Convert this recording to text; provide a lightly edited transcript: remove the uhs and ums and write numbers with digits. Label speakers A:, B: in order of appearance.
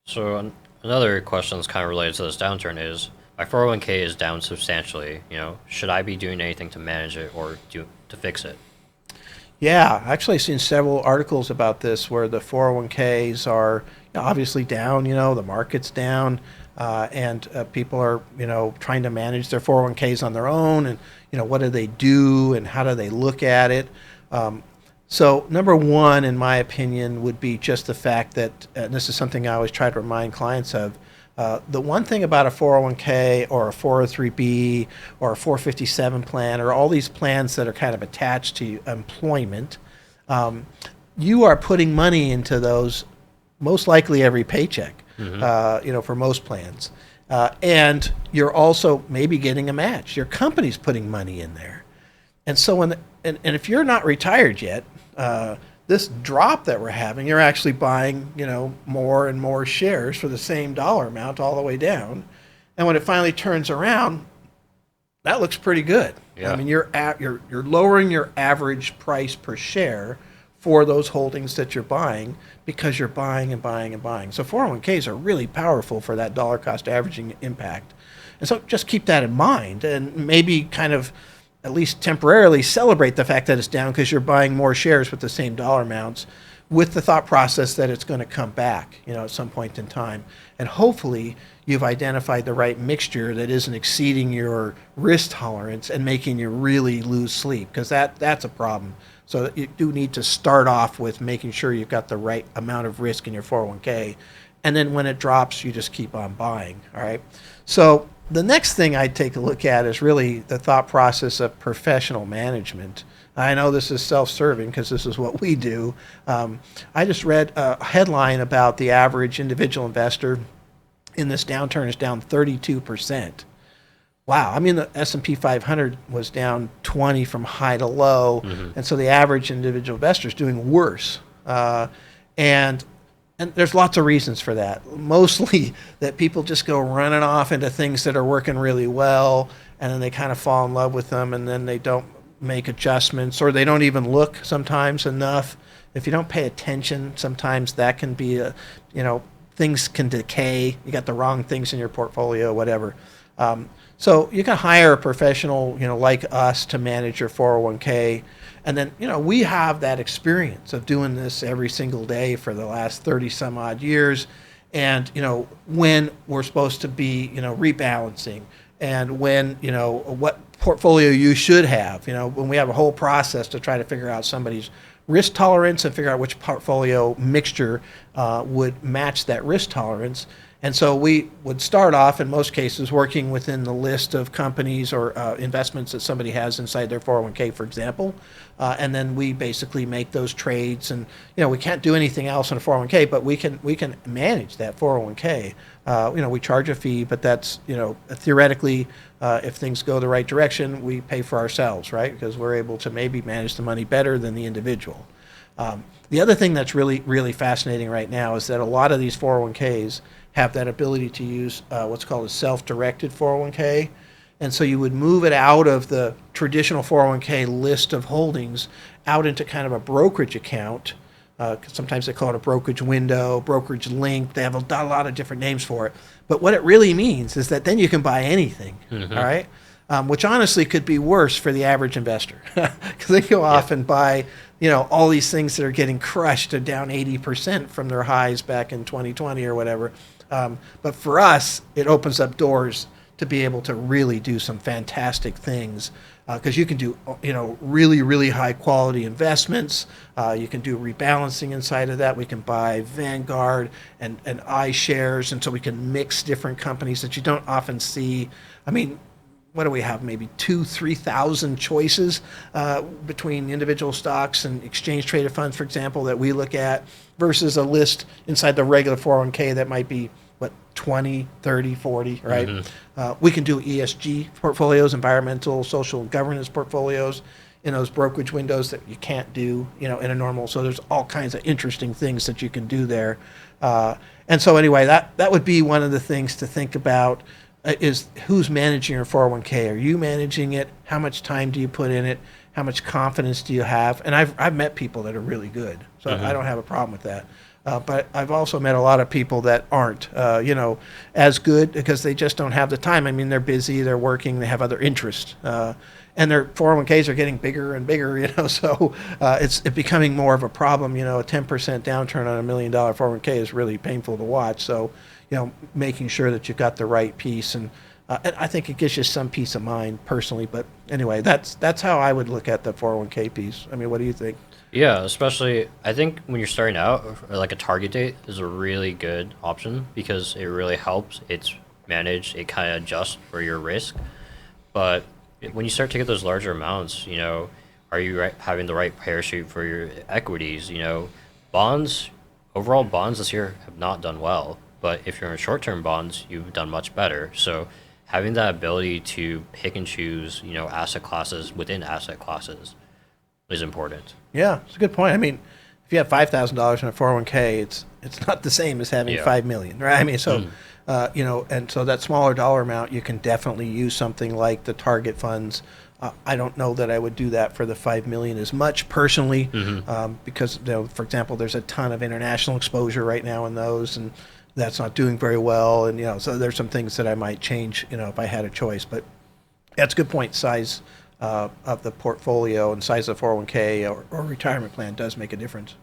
A: So another question that's kind of related to this downturn is my 401k is down substantially. Should I be doing anything to manage it or to fix it?
B: Yeah, actually, I've seen several articles about this where the 401ks are obviously down. The market's down, and people are trying to manage their 401ks on their own, and what do they do and how do they look at it? So number one, in my opinion, would be just the fact that, and this is something I always try to remind clients of, the one thing about a 401k or a 403b or a 457 plan or all these plans that are kind of attached to employment, you are putting money into those most likely every paycheck, for most plans. And you're also maybe getting a match. Your company's putting money in there. And so and if you're not retired yet, this drop that we're having, you're actually buying, more and more shares for the same dollar amount all the way down. And when it finally turns around, that looks pretty good.
A: Yeah.
B: I mean, you're lowering your average price per share for those holdings that you're buying because you're buying and buying and buying. So 401ks are really powerful for that dollar cost averaging impact. And so just keep that in mind and maybe kind of at least temporarily celebrate the fact that it's down because you're buying more shares with the same dollar amounts with the thought process that it's going to come back, at some point in time. And hopefully you've identified the right mixture that isn't exceeding your risk tolerance and making you really lose sleep, because that's a problem. So you do need to start off with making sure you've got the right amount of risk in your 401k. And then when it drops, you just keep on buying, all right? So the next thing I'd take a look at is really the thought process of professional management. I know this is self-serving because this is what we do. I just read a headline about the average individual investor in this downturn is down 32%. Wow. I mean, the S&P 500 was down 20 from high to low. And so the average individual investor is doing worse. And there's lots of reasons for that. Mostly that people just go running off into things that are working really well, and then they kind of fall in love with them, and then they don't make adjustments, or they don't even look sometimes enough. If you don't pay attention, sometimes that can be things can decay. You got the wrong things in your portfolio, whatever. So you can hire a professional, like us to manage your 401k. And then, we have that experience of doing this every single day for the last 30 some odd years. And, when we're supposed to be, rebalancing, and when, what portfolio you should have, when we have a whole process to try to figure out somebody's risk tolerance and figure out which portfolio mixture would match that risk tolerance. And so we would start off, in most cases, working within the list of companies or investments that somebody has inside their 401k, for example. And then we basically make those trades. And, we can't do anything else in a 401k, but we can manage that 401k. We charge a fee, but that's, theoretically, if things go the right direction, we pay for ourselves, right? Because we're able to maybe manage the money better than the individual. The other thing that's really, really fascinating right now is that a lot of these 401ks have that ability to use what's called a self-directed 401k. And so you would move it out of the traditional 401k list of holdings out into kind of a brokerage account. Sometimes they call it a brokerage window, brokerage link. They have a lot of different names for it. But what it really means is that then you can buy anything, all right? Which honestly could be worse for the average investor because they go off and buy, all these things that are getting crushed to down 80% from their highs back in 2020 or whatever. But for us, it opens up doors to be able to really do some fantastic things because you can do, really, really high quality investments. You can do rebalancing inside of that. We can buy Vanguard and iShares, and so we can mix different companies that you don't often see. I mean, what do we have? Maybe 3,000 choices between individual stocks and exchange traded funds, for example, that we look at versus a list inside the regular 401k that might be 20, 30, 40, right? We can do ESG portfolios, environmental, social, and governance portfolios in those brokerage windows that you can't do, in a normal. So there's all kinds of interesting things that you can do there. And so anyway, that would be one of the things to think about is who's managing your 401k? Are you managing it? How much time do you put in it? How much confidence do you have? And I've met people that are really good, so I don't have a problem with that. But I've also met a lot of people that aren't, as good because they just don't have the time. I mean, they're busy, they're working, they have other interests. And their 401ks are getting bigger and bigger, so it's becoming more of a problem. A 10% downturn on $1 million 401k is really painful to watch. So, making sure that you've got the right piece, and I think it gives you some peace of mind personally. But anyway, that's how I would look at the 401k piece. I mean, what do you think?
A: Yeah, especially I think when you're starting out, like a target date is a really good option because it really helps. It's managed, it kind of adjusts for your risk. But when you start to get those larger amounts, are you having the right parachute for your equities? Bonds, overall bonds this year have not done well. But if you're in short-term bonds, you've done much better. So having that ability to pick and choose, asset classes within asset classes is important.
B: Yeah, it's a good point. I mean, if you have $5,000 in a 401k, it's not the same as having
A: Yeah.
B: 5 million, right? I mean, so and so that smaller dollar amount, you can definitely use something like the target funds. I don't know that I would do that for the 5 million as much personally, because for example, there's a ton of international exposure right now in those, and that's not doing very well. And so there's some things that I might change, if I had a choice. But that's a good point. Size of the portfolio and size of the 401k or retirement plan does make a difference.